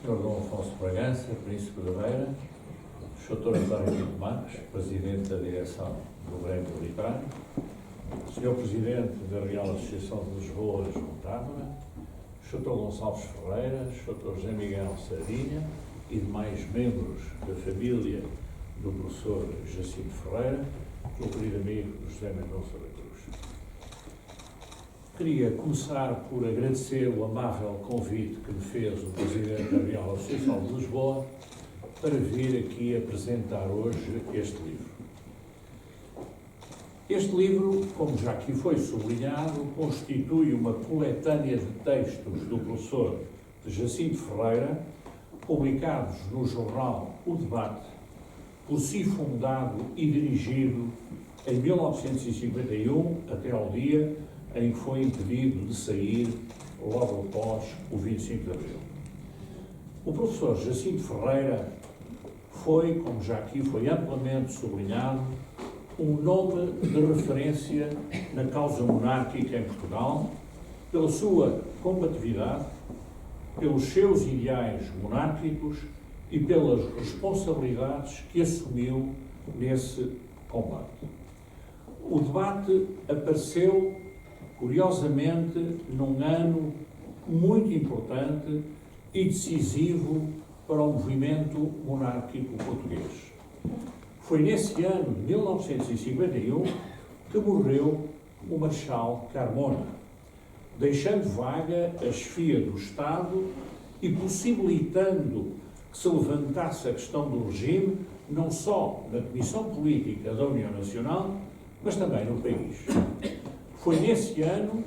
Sr. Dom Afonso Bragança, Príncipe de Beira, Sr. António Pinto Marques, Presidente da Direção do Grêmio Literário, Sr. Presidente da Real Associação de Lisboa, João Távora, Sr. Gonçalves Ferreira, Sr. José Miguel Sardinha e demais membros da família do professor Jacinto Ferreira, meu querido amigo José Mendonça da Cruz. Queria começar por agradecer o amável convite que me fez o Presidente da Real Associação de Lisboa para vir aqui apresentar hoje este livro. Este livro, como já aqui foi sublinhado, constitui uma coletânea de textos do professor Jacinto Ferreira, publicados no jornal O Debate, por si fundado e dirigido em 1951 até ao dia em que foi impedido de sair logo após o 25 de Abril. O professor Jacinto Ferreira foi, como já aqui foi amplamente sublinhado, um nome de referência na causa monárquica em Portugal, pela sua combatividade, pelos seus ideais monárquicos e pelas responsabilidades que assumiu nesse combate. O Debate apareceu, curiosamente, num ano muito importante e decisivo para o movimento monárquico português. Foi nesse ano, de 1951, que morreu o Marechal Carmona, deixando vaga a chefia do Estado e possibilitando que se levantasse a questão do regime, não só na Comissão Política da União Nacional, mas também no país. Foi nesse ano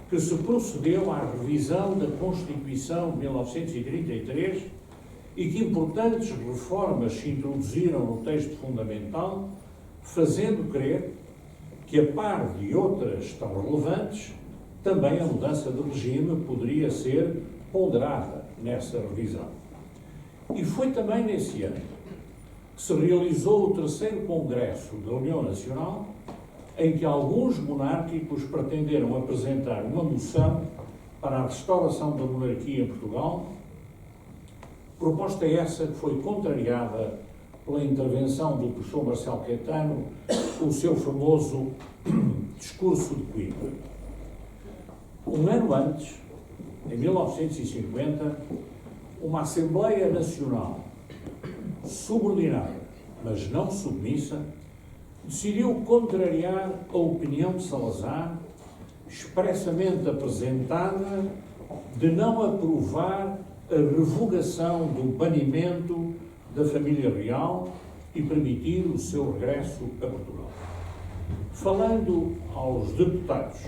que se procedeu à revisão da Constituição de 1933 e que importantes reformas se introduziram no texto fundamental, fazendo crer que, a par de outras tão relevantes, também a mudança de regime poderia ser ponderada nessa revisão. E foi também nesse ano que se realizou o terceiro Congresso da União Nacional, em que alguns monárquicos pretenderam apresentar uma moção para a restauração da monarquia em Portugal, proposta essa que foi contrariada pela intervenção do professor Marcelo Caetano com o seu famoso discurso de Coimbra. Um ano antes, em 1950, uma Assembleia Nacional subordinada, mas não submissa, decidiu contrariar a opinião de Salazar, expressamente apresentada, de não aprovar a revogação do banimento da família real e permitir o seu regresso a Portugal. Falando aos deputados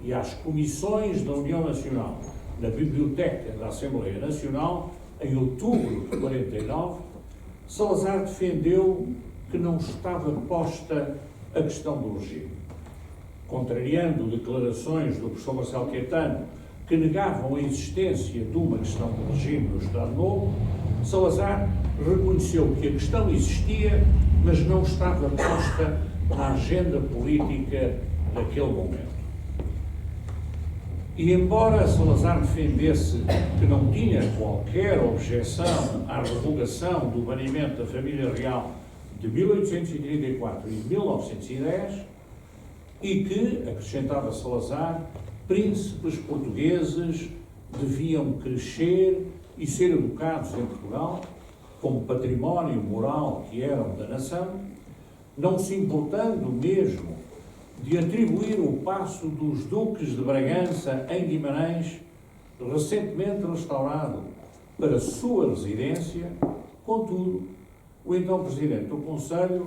e às comissões da União Nacional na Biblioteca da Assembleia Nacional, em outubro de 49, Salazar defendeu que não estava posta a questão do regime. Contrariando declarações do professor Marcelo Caetano que negavam a existência de uma questão do regime no Estado Novo, Salazar reconheceu que a questão existia, mas não estava posta na agenda política daquele momento. E embora Salazar defendesse que não tinha qualquer objeção à revogação do banimento da família real de 1834 e 1910, e que, acrescentava Salazar, príncipes portugueses deviam crescer e ser educados em Portugal, como património moral que eram da nação, não se importando mesmo de atribuir o paço dos duques de Bragança em Guimarães, recentemente restaurado, para sua residência. Contudo, o então Presidente do Conselho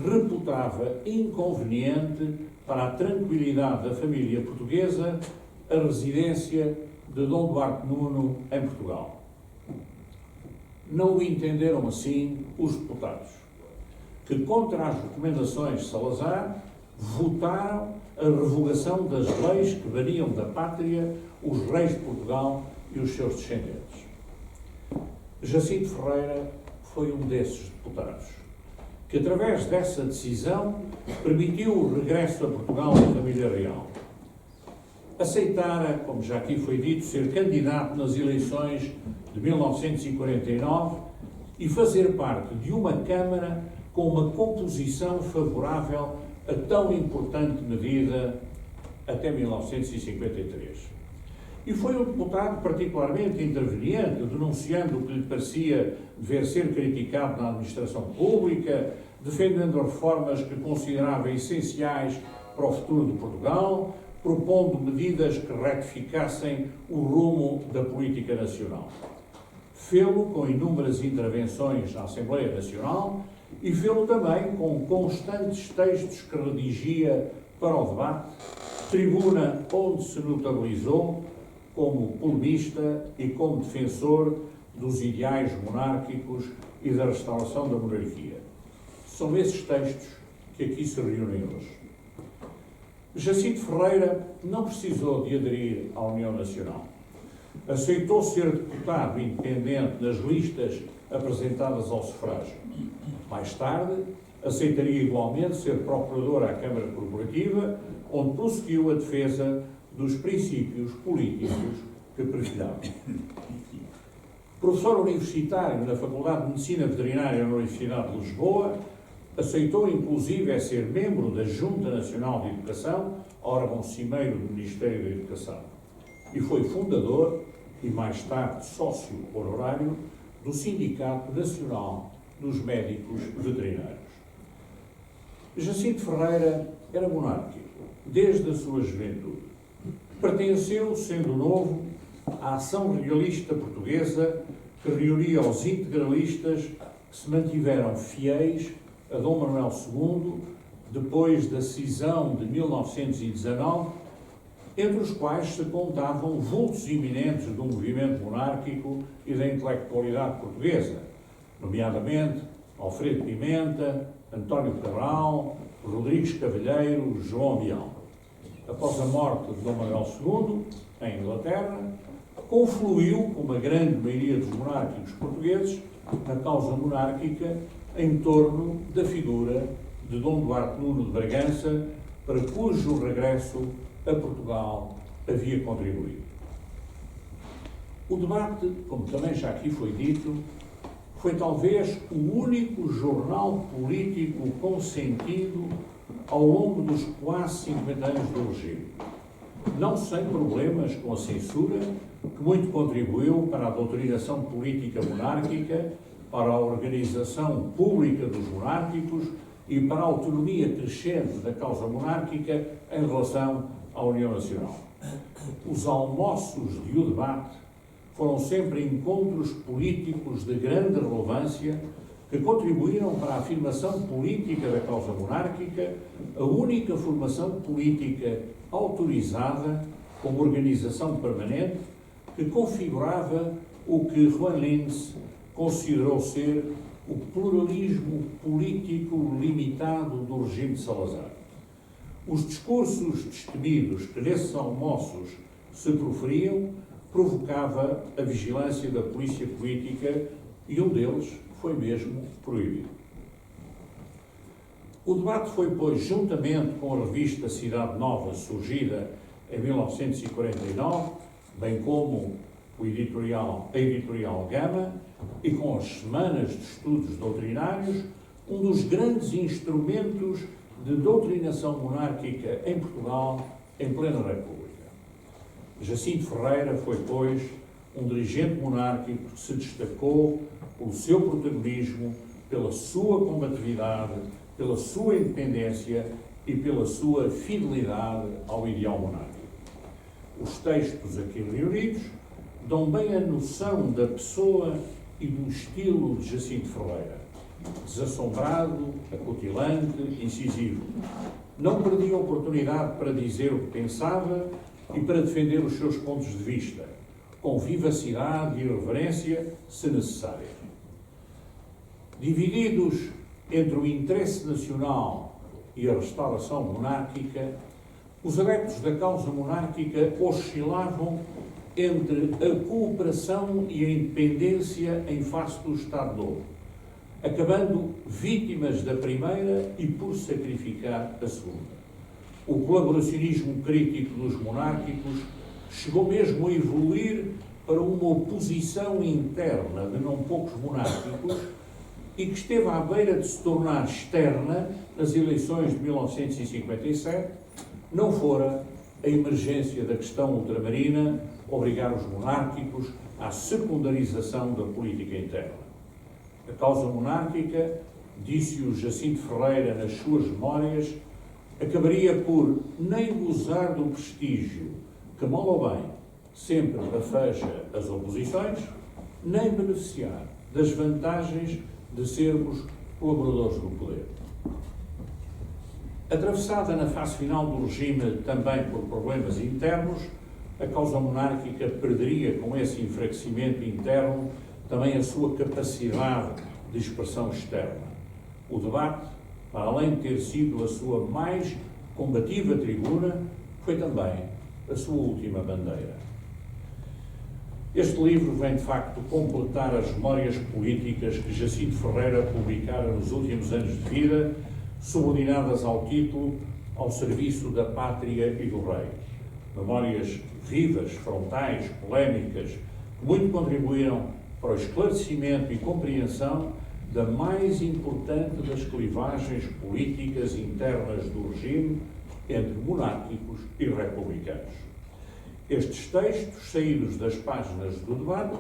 reputava inconveniente para a tranquilidade da família portuguesa a residência de Dom Duarte IX em Portugal. Não o entenderam assim os deputados, que, contra as recomendações de Salazar, votaram a revogação das leis que baniam da pátria os reis de Portugal e os seus descendentes. Jacinto Ferreira foi um desses deputados, que, através dessa decisão, permitiu o regresso a Portugal da família real. Aceitara, como já aqui foi dito, ser candidato nas eleições de 1949 e fazer parte de uma Câmara com uma composição favorável a tão importante medida até 1953. E foi um deputado particularmente interveniente, denunciando o que lhe parecia dever ser criticado na administração pública, defendendo reformas que considerava essenciais para o futuro de Portugal, propondo medidas que retificassem o rumo da política nacional. Fê-lo com inúmeras intervenções na Assembleia Nacional e fê-lo também com constantes textos que redigia para o debate, tribuna onde se notabilizou como polemista e como defensor dos ideais monárquicos e da restauração da monarquia. São esses textos que aqui se reúnem hoje. Jacinto Ferreira não precisou de aderir à União Nacional. Aceitou ser deputado independente nas listas apresentadas ao sufrágio. Mais tarde, aceitaria igualmente ser procurador à Câmara Corporativa, onde prosseguiu a defesa dos princípios políticos que perfilhava. Professor universitário na Faculdade de Medicina Veterinária na Universidade de Lisboa, aceitou inclusive ser membro da Junta Nacional de Educação, órgão cimeiro do Ministério da Educação, e foi fundador e mais tarde sócio honorário do Sindicato Nacional dos Médicos Veterinários. Jacinto Ferreira era monárquico desde a sua juventude. Pertenceu, sendo novo, à ação realista portuguesa que reunia os integralistas que se mantiveram fiéis a Dom Manuel II depois da cisão de 1919, entre os quais se contavam vultos iminentes do movimento monárquico e da intelectualidade portuguesa, nomeadamente Alfredo Pimenta, António Cabral, Rodrigues Cavalheiro, João Mião. Após a morte de Dom Manuel II, em Inglaterra, confluiu, como a grande maioria dos monárquicos portugueses, na causa monárquica em torno da figura de Dom Duarte Nuno de Bragança, para cujo regresso a Portugal havia contribuído. O debate, como também já aqui foi dito, foi talvez o único jornal político consentido ao longo dos quase 50 anos do regime. Não sem problemas com a censura, que muito contribuiu para a doutrinação política monárquica, para a organização pública dos monárquicos e para a autonomia crescente da causa monárquica em relação à União Nacional. Os almoços de O Debate foram sempre encontros políticos de grande relevância que contribuíram para a afirmação política da causa monárquica, a única formação política autorizada como organização permanente que configurava o que Juan Linz considerou ser o pluralismo político limitado do regime de Salazar. Os discursos destemidos que nesses almoços se proferiam provocava a vigilância da polícia política e um deles foi mesmo proibido. O debate foi, pois, juntamente com a revista Cidade Nova, surgida em 1949, bem como a editorial Gama, e com as semanas de estudos doutrinários, um dos grandes instrumentos de doutrinação monárquica em Portugal em plena República. Jacinto Ferreira foi, pois, um dirigente monárquico que se destacou pelo seu protagonismo, pela sua combatividade, pela sua independência e pela sua fidelidade ao ideal monárquico. Os textos aqui reunidos dão bem a noção da pessoa e do estilo de Jacinto Ferreira. Desassombrado, acutilante, incisivo. Não perdia a oportunidade para dizer o que pensava e para defender os seus pontos de vista, com vivacidade e irreverência, se necessária. Divididos entre o interesse nacional e a restauração monárquica, os adeptos da causa monárquica oscilavam entre a cooperação e a independência em face do Estado Novo, acabando vítimas da primeira e por sacrificar a segunda. O colaboracionismo crítico dos monárquicos chegou mesmo a evoluir para uma oposição interna de não poucos monárquicos e que esteve à beira de se tornar externa nas eleições de 1957, não fora a emergência da questão ultramarina obrigar os monárquicos à secundarização da política interna. A causa monárquica, disse-o Jacinto Ferreira nas suas memórias, acabaria por nem gozar do prestígio que, mal ou bem, sempre bafeja as oposições, nem beneficiar das vantagens de sermos colaboradores do poder. Atravessada na fase final do regime também por problemas internos, a causa monárquica perderia com esse enfraquecimento interno também a sua capacidade de expressão externa. O debate, para além de ter sido a sua mais combativa tribuna, foi também a sua última bandeira. Este livro vem, de facto, completar as memórias políticas que Jacinto Ferreira publicara nos últimos anos de vida, subordinadas ao título Ao Serviço da Pátria e do Rei. Memórias vivas, frontais, polémicas, que muito contribuíram para o esclarecimento e compreensão da mais importante das clivagens políticas internas do regime entre monárquicos e republicanos. Estes textos, saídos das páginas do debate,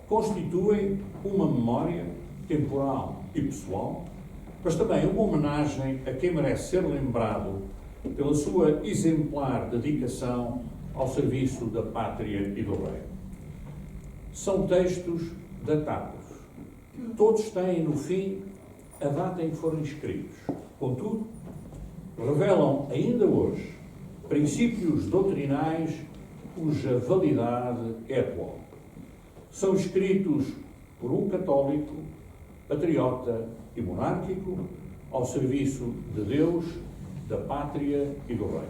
constituem uma memória temporal e pessoal, mas também uma homenagem a quem merece ser lembrado pela sua exemplar dedicação ao serviço da pátria e do rei. São textos datados. Todos têm, no fim, a data em que foram escritos. Contudo, revelam ainda hoje princípios doutrinais cuja validade é atual. São escritos por um católico, patriota e monárquico ao serviço de Deus, da pátria e do rei.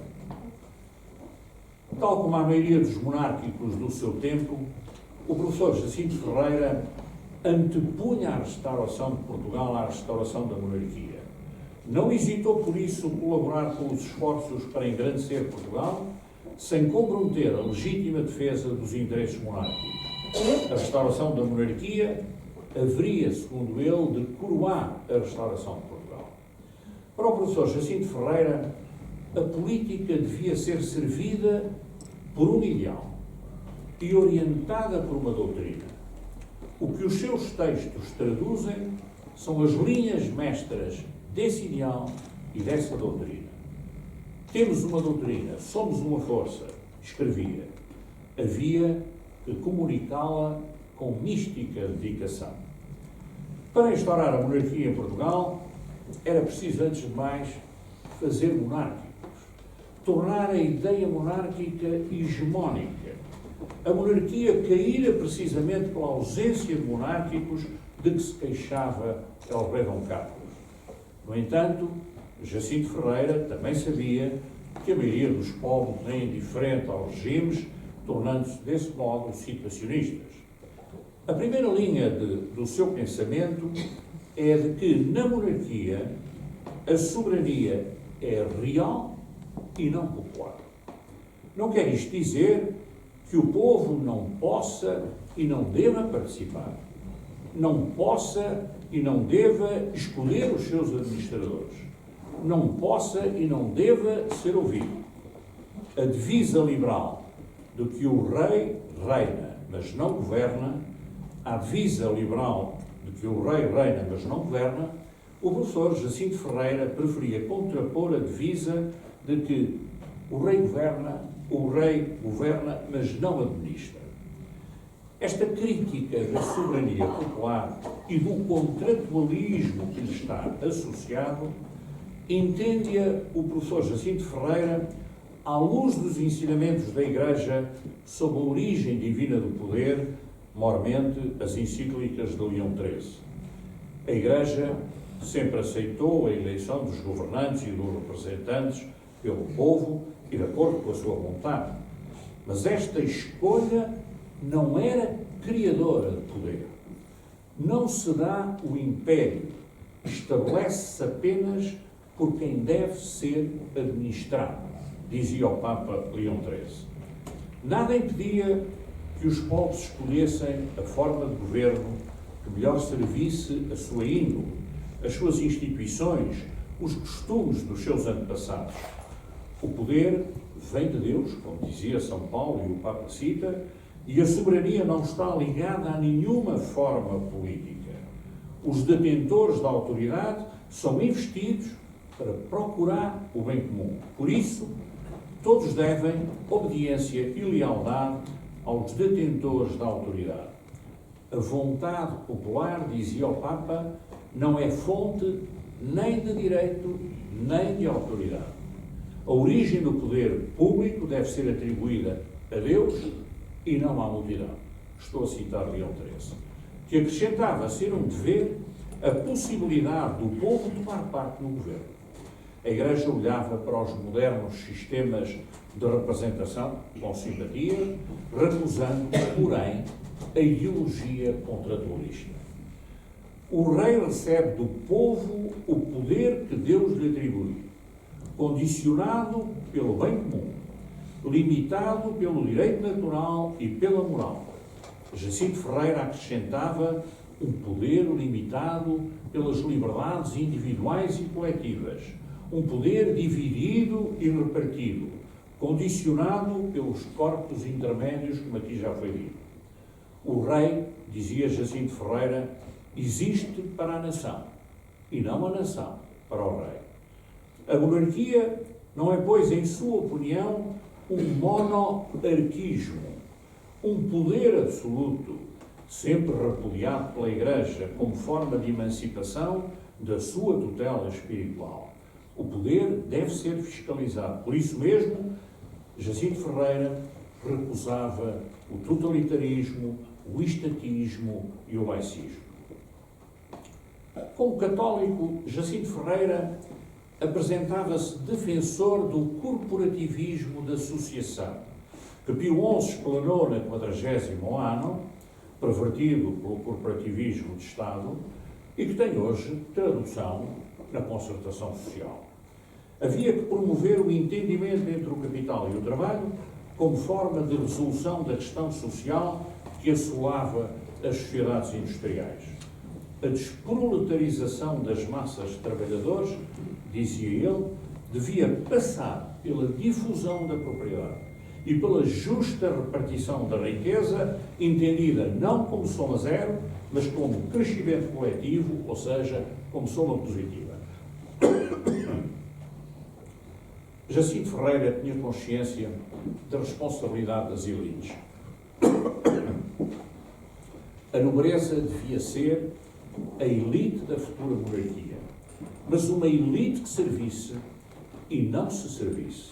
Tal como a maioria dos monárquicos do seu tempo, o professor Jacinto Ferreira antepunha a restauração de Portugal à restauração da monarquia. Não hesitou, por isso, colaborar com os esforços para engrandecer Portugal, sem comprometer a legítima defesa dos interesses monárquicos. A restauração da monarquia haveria, segundo ele, de coroar a restauração de Portugal. Para o professor Jacinto Ferreira, a política devia ser servida por um ideal e orientada por uma doutrina. O que os seus textos traduzem são as linhas mestras desse ideal e dessa doutrina. Temos uma doutrina, somos uma força, escrevia. Havia que comunicá-la com mística dedicação. Para instaurar a monarquia em Portugal, era preciso, antes de mais, fazer monárquicos, tornar a ideia monárquica hegemónica. A monarquia caíra precisamente pela ausência de monárquicos de que se queixava el rei Dom Carlos. No entanto, Jacinto Ferreira também sabia que a maioria dos povos é indiferente aos regimes, tornando-se desse modo situacionistas. A primeira linha do seu pensamento é de que, na monarquia, a soberania é real e não popular. Não quer isto dizer que o povo não possa e não deva participar, não possa e não deva escolher os seus administradores, não possa e não deva ser ouvido. A divisa liberal de que o rei reina, mas não governa, a divisa liberal de que o rei reina, mas não governa, o professor Jacinto Ferreira preferia contrapor a divisa de que o rei governa, mas não administra. Esta crítica da soberania popular e do contratualismo que lhe está associado, entende-a o professor Jacinto Ferreira à luz dos ensinamentos da Igreja sobre a origem divina do poder, maiormente as encíclicas de Leão XIII. A Igreja sempre aceitou a eleição dos governantes e dos representantes pelo povo e de acordo com a sua vontade. Mas esta escolha não era criadora de poder. Não se dá o império, estabelece-se apenas por quem deve ser administrado, dizia o Papa Leão XIII. Nada impedia que os povos escolhessem a forma de governo que melhor servisse a sua índole, as suas instituições, os costumes dos seus antepassados. O poder vem de Deus, como dizia São Paulo e o Papa cita, e a soberania não está ligada a nenhuma forma política. Os detentores da autoridade são investidos para procurar o bem comum. Por isso, todos devem obediência e lealdade aos detentores da autoridade. A vontade popular, dizia o Papa, não é fonte nem de direito nem de autoridade. A origem do poder público deve ser atribuída a Deus e não à multidão. Estou a citar Leão XIII, que acrescentava ser um dever a possibilidade do povo tomar parte no governo. A Igreja olhava para os modernos sistemas de representação com simpatia, recusando, porém, a ideologia contratualista. O rei recebe do povo o poder que Deus lhe atribui, condicionado pelo bem comum, limitado pelo direito natural e pela moral. Jacinto Ferreira acrescentava um poder limitado pelas liberdades individuais e coletivas, um poder dividido e repartido, condicionado pelos corpos intermédios, como aqui já foi dito. O rei, dizia Jacinto Ferreira, existe para a nação e não a nação para o rei. A monarquia não é, pois, em sua opinião, um monarquismo, um poder absoluto, sempre repudiado pela Igreja como forma de emancipação da sua tutela espiritual. O poder deve ser fiscalizado. Por isso mesmo, Jacinto Ferreira recusava o totalitarismo, o estatismo e o laicismo. Como católico, Jacinto Ferreira apresentava-se defensor do corporativismo da associação, que Pio XI explanou na 40º ano, pervertido pelo corporativismo de Estado, e que tem hoje tradução na concertação social. Havia que promover o entendimento entre o capital e o trabalho como forma de resolução da questão social que assolava as sociedades industriais. A desproletarização das massas de trabalhadores, dizia ele, devia passar pela difusão da propriedade e pela justa repartição da riqueza, entendida não como soma zero, mas como crescimento coletivo, ou seja, como soma positiva. Jacinto Ferreira tinha consciência da responsabilidade das elites. A nobreza devia ser a elite da futura monarquia, mas uma elite que servisse e não se servisse.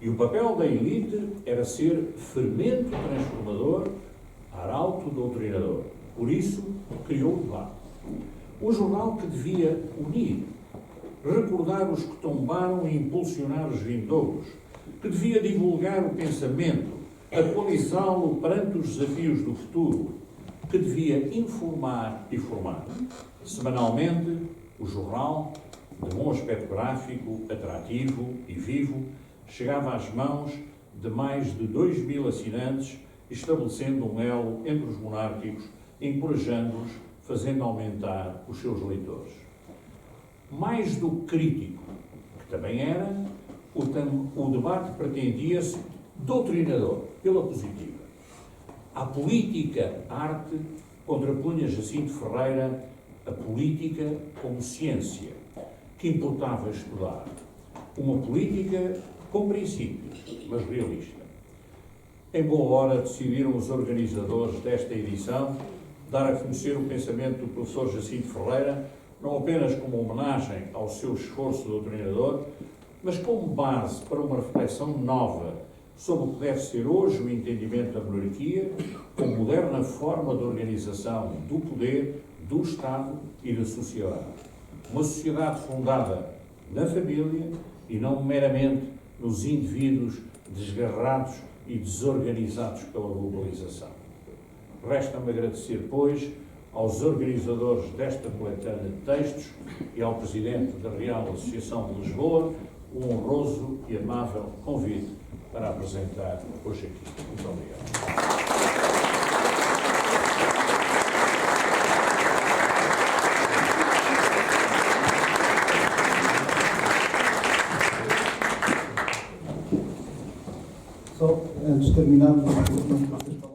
E o papel da elite era ser fermento transformador, arauto doutrinador. Por isso, criou o debate. Um jornal que devia unir, recordar os que tombaram e impulsionar os vindouros, que devia divulgar o pensamento, atualizá-lo perante os desafios do futuro, que devia informar e formar. Semanalmente, o jornal, de bom aspecto gráfico, atrativo e vivo, chegava às mãos de mais de 2.000 assinantes, estabelecendo um elo entre os monárquicos, encorajando-os, fazendo aumentar os seus leitores. Mais do que crítico, que também era, o debate pretendia-se doutrinador, pela positiva. A política arte contrapunha Jacinto Ferreira a política como ciência, que importava estudar. Uma política com princípios, mas realista. Em boa hora decidiram os organizadores desta edição dar a conhecer o pensamento do professor Jacinto Ferreira, não apenas como homenagem ao seu esforço doutrinador, mas como base para uma reflexão nova sobre o que deve ser hoje o entendimento da monarquia como moderna forma de organização do poder, do Estado e da sociedade. Uma sociedade fundada na família e não meramente nos indivíduos desgarrados e desorganizados pela globalização. Resta-me agradecer, pois, aos organizadores desta coletânea de textos e ao Presidente da Real Associação de Lisboa um honroso e amável convite para apresentar hoje aqui. Muito obrigado. Só antes de terminarmos,